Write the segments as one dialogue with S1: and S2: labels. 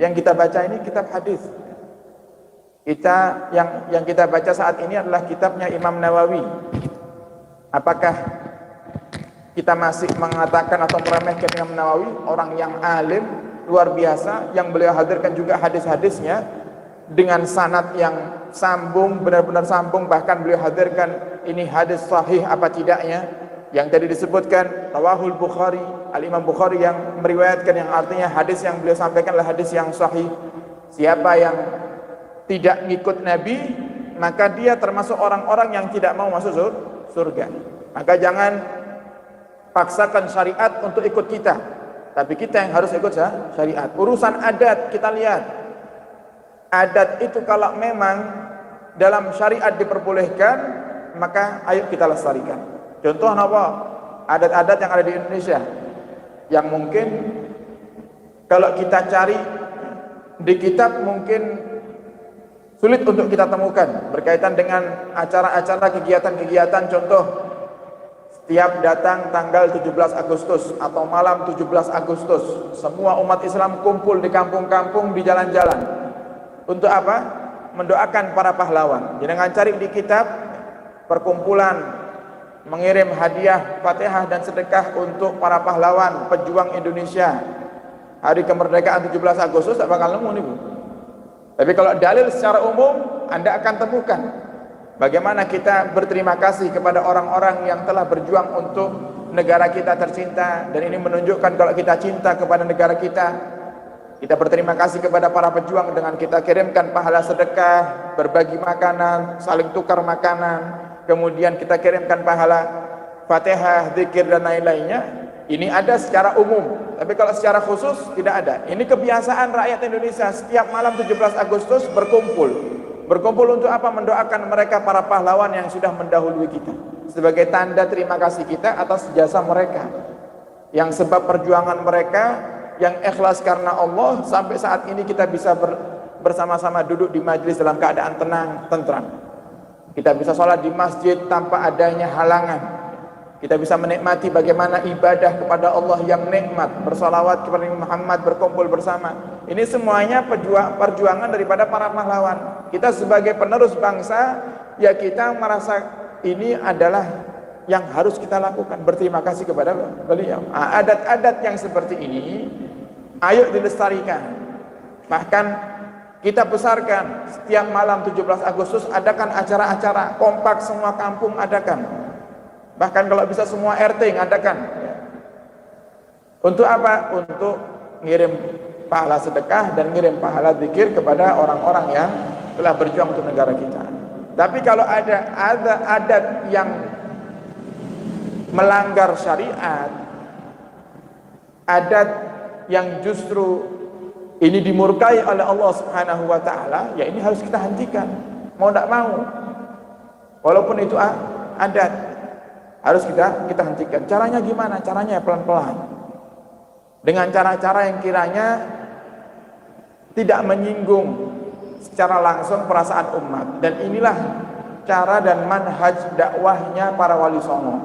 S1: Yang kita baca ini kitab hadis. Kita yang kita baca saat ini adalah kitabnya Imam Nawawi. Apakah kita masih mengatakan atau meremehkan Imam Nawawi, orang yang alim luar biasa, yang beliau hadirkan juga hadis-hadisnya dengan sanad yang sambung, benar-benar sambung, bahkan beliau hadirkan ini hadis sahih apa tidaknya, yang tadi disebutkan rawahul Bukhari, Al-Imam Bukhari yang meriwayatkan, yang artinya hadis yang beliau sampaikan adalah hadis yang sahih. Siapa yang tidak ngikut Nabi, maka dia termasuk orang-orang yang tidak mau masuk surga. Maka jangan paksakan syariat untuk ikut kita, tapi kita yang harus ikut syariat. Urusan adat kita lihat, adat itu kalau memang dalam syariat diperbolehkan, maka ayo kita lestarikan. Contoh apa? Adat-adat yang ada di Indonesia yang mungkin kalau kita cari di kitab mungkin sulit untuk kita temukan, berkaitan dengan acara-acara, kegiatan-kegiatan. Contoh, setiap datang tanggal 17 Agustus atau malam 17 Agustus, semua umat Islam kumpul di kampung-kampung, di jalan-jalan. Untuk apa? Mendoakan para pahlawan. Jangan cari di kitab perkumpulan mengirim hadiah, Fatihah dan sedekah untuk para pahlawan pejuang Indonesia. Hari kemerdekaan 17 Agustus tak bakal nemu nih, Bu. Tapi kalau dalil secara umum Anda akan temukan bagaimana kita berterima kasih kepada orang-orang yang telah berjuang untuk negara kita tercinta, dan ini menunjukkan kalau kita cinta kepada negara kita. Kita berterima kasih kepada para pejuang dengan kita kirimkan pahala sedekah, berbagi makanan, saling tukar makanan, kemudian kita kirimkan pahala Fatihah, zikir dan lain-lainnya. Ini ada secara umum, tapi kalau secara khusus tidak ada. Ini kebiasaan rakyat Indonesia, setiap malam 17 Agustus berkumpul. Berkumpul untuk apa? Mendoakan mereka, para pahlawan yang sudah mendahului kita, sebagai tanda terima kasih kita atas jasa mereka, yang sebab perjuangan mereka yang ikhlas karena Allah, sampai saat ini kita bisa bersama-sama duduk di majelis dalam keadaan tenang, tentram. Kita bisa sholat di masjid tanpa adanya halangan. Kita bisa menikmati bagaimana ibadah kepada Allah yang nikmat, bersolawat kepada Muhammad, berkumpul bersama. Ini semuanya perjuangan daripada para pahlawan. Kita sebagai penerus bangsa, ya kita merasa ini adalah yang harus kita lakukan, berterima kasih kepada beliau. Adat-adat yang seperti ini ayo dilestarikan. Bahkan kita besarkan, setiap malam 17 Agustus adakan acara-acara, kompak semua kampung adakan. Bahkan kalau bisa semua RT ngadakan. Untuk apa? Untuk ngirim pahala sedekah dan ngirim pahala zikir kepada orang-orang yang telah berjuang untuk negara kita. Tapi kalau ada adat yang melanggar syariat, adat yang justru ini dimurkai oleh Allah Subhanahu wa taala, ya ini harus kita hentikan. Mau tidak mau. Walaupun itu adat, harus kita hentikan. Caranya gimana? Caranya pelan-pelan. Dengan cara-cara yang kiranya tidak menyinggung secara langsung perasaan umat. Dan inilah cara dan manhaj dakwahnya para wali songo.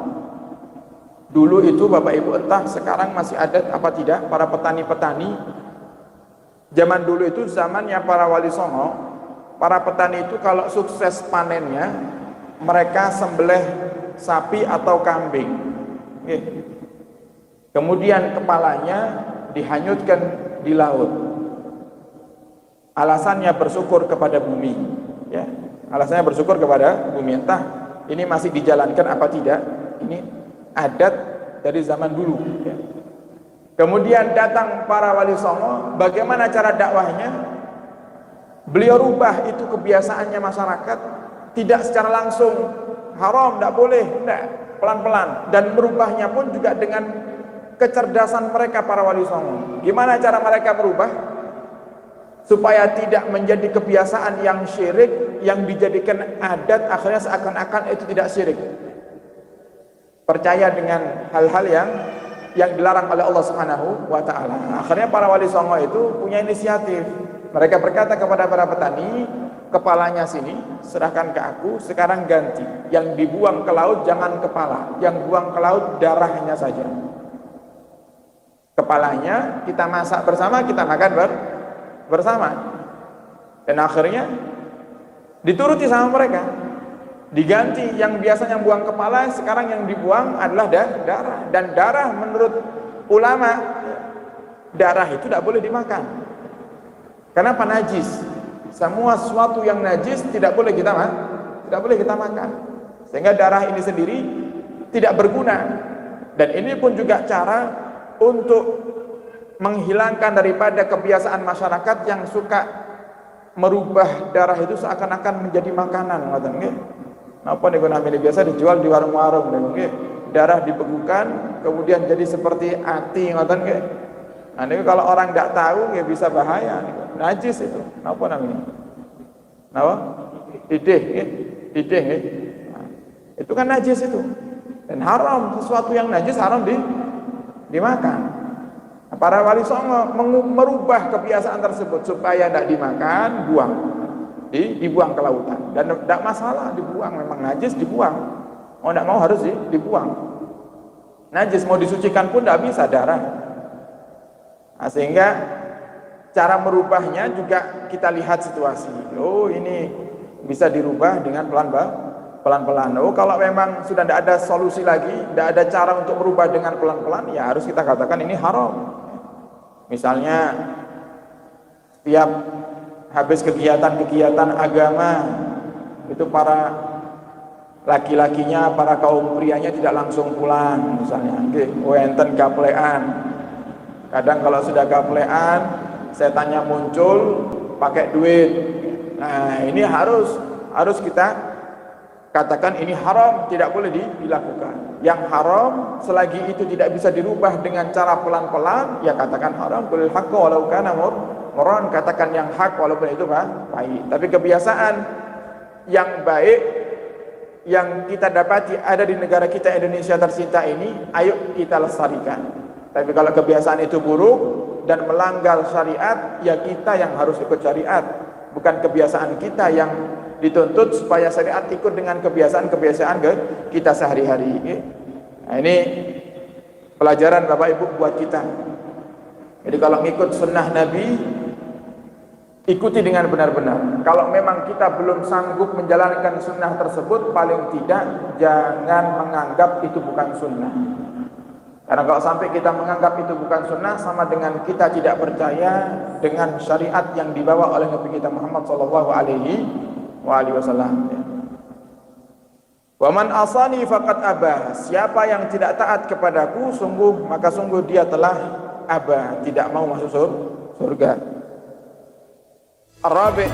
S1: Dulu itu Bapak Ibu, entah sekarang masih ada apa tidak, para petani-petani zaman dulu itu, zamannya para wali songo, para petani itu kalau sukses panennya, mereka sembelih sapi atau kambing, kemudian kepalanya dihanyutkan di laut. Alasannya bersyukur kepada bumi, ya. Alasannya bersyukur kepada bumi. Entah ini masih dijalankan apa tidak, ini adat dari zaman dulu, ya. Kemudian datang para wali songo, bagaimana cara dakwahnya? Beliau rubah itu kebiasaannya masyarakat, tidak secara langsung haram, tidak boleh, tidak, pelan-pelan. Dan merubahnya pun juga dengan kecerdasan mereka para wali songo. Gimana cara mereka merubah? Supaya tidak menjadi kebiasaan yang syirik, yang dijadikan adat, akhirnya seakan-akan itu tidak syirik. Percaya dengan hal-hal yang dilarang oleh Allah Subhanahu wa taala. Akhirnya para wali songo itu punya inisiatif. Mereka berkata kepada para petani, kepalanya sini serahkan ke aku, sekarang ganti. Yang dibuang ke laut jangan kepala, yang buang ke laut darahnya saja. Kepalanya kita masak bersama, kita makan bersama. Dan akhirnya dituruti sama mereka. Diganti yang biasanya buang kepala, sekarang yang dibuang adalah darah. Dan darah menurut ulama, darah itu tidak boleh dimakan. Kenapa? Najis. Semua sesuatu yang najis tidak boleh kita makan. Sehingga darah ini sendiri tidak berguna. Dan ini pun juga cara untuk menghilangkan daripada kebiasaan masyarakat yang suka merubah darah itu seakan-akan menjadi makanan. Napa nih namanya biasa dijual di warung-warung, darah dibekukan kemudian jadi seperti ati, ngoten nggih. Nah, ini kalau orang tidak tahu nggih bisa bahaya, najis itu. Napa namanya? Napa? Didih nggih. Didih nggih. Nah, itu kan najis itu. Dan haram, sesuatu yang najis haram dimakan. Nah, para wali songo merubah kebiasaan tersebut supaya tidak dimakan, buang. Dibuang ke lautan. Dan tidak masalah dibuang, memang najis dibuang. Mau tidak mau harus dibuang. Najis mau disucikan pun tidak bisa, darah. Nah, sehingga cara merubahnya juga kita lihat situasi. Oh, ini bisa dirubah dengan pelan-pelan. Oh, kalau memang sudah tidak ada solusi lagi, tidak ada cara untuk merubah dengan pelan-pelan, ya harus kita katakan ini haram. Misalnya setiap habis kegiatan-kegiatan agama itu para laki-lakinya, para kaum prianya tidak langsung pulang, misalnya enten gaplean. Kadang kalau sudah gaplean, setannya muncul pakai duit. Nah, ini harus kita katakan ini haram, tidak boleh dilakukan. Yang haram selagi itu tidak bisa dirubah dengan cara pelan-pelan, ya katakan haram. Qul haqqu walau kana murran, katakan yang hak walaupun itu baik. Tapi kebiasaan yang baik yang kita dapati ada di negara kita Indonesia tercinta ini, ayo kita lestarikan. Tapi kalau kebiasaan itu buruk dan melanggar syariat, ya kita yang harus ikut syariat, bukan kebiasaan kita yang dituntut supaya syariat ikut dengan kebiasaan-kebiasaan kita sehari-hari. Nah, ini pelajaran Bapak Ibu buat kita. Jadi kalau ngikut sunnah Nabi, ikuti dengan benar-benar. Kalau memang kita belum sanggup menjalankan sunnah tersebut, paling tidak jangan menganggap itu bukan sunnah. Karena kalau sampai kita menganggap itu bukan sunnah, sama dengan kita tidak percaya dengan syariat yang dibawa oleh Nabi kita Muhammad sallallahu alaihi wasallam. Wa man asani faqad abah. Siapa yang tidak taat kepadaku, maka sungguh dia telah abah, tidak mau masuk surga. Arabi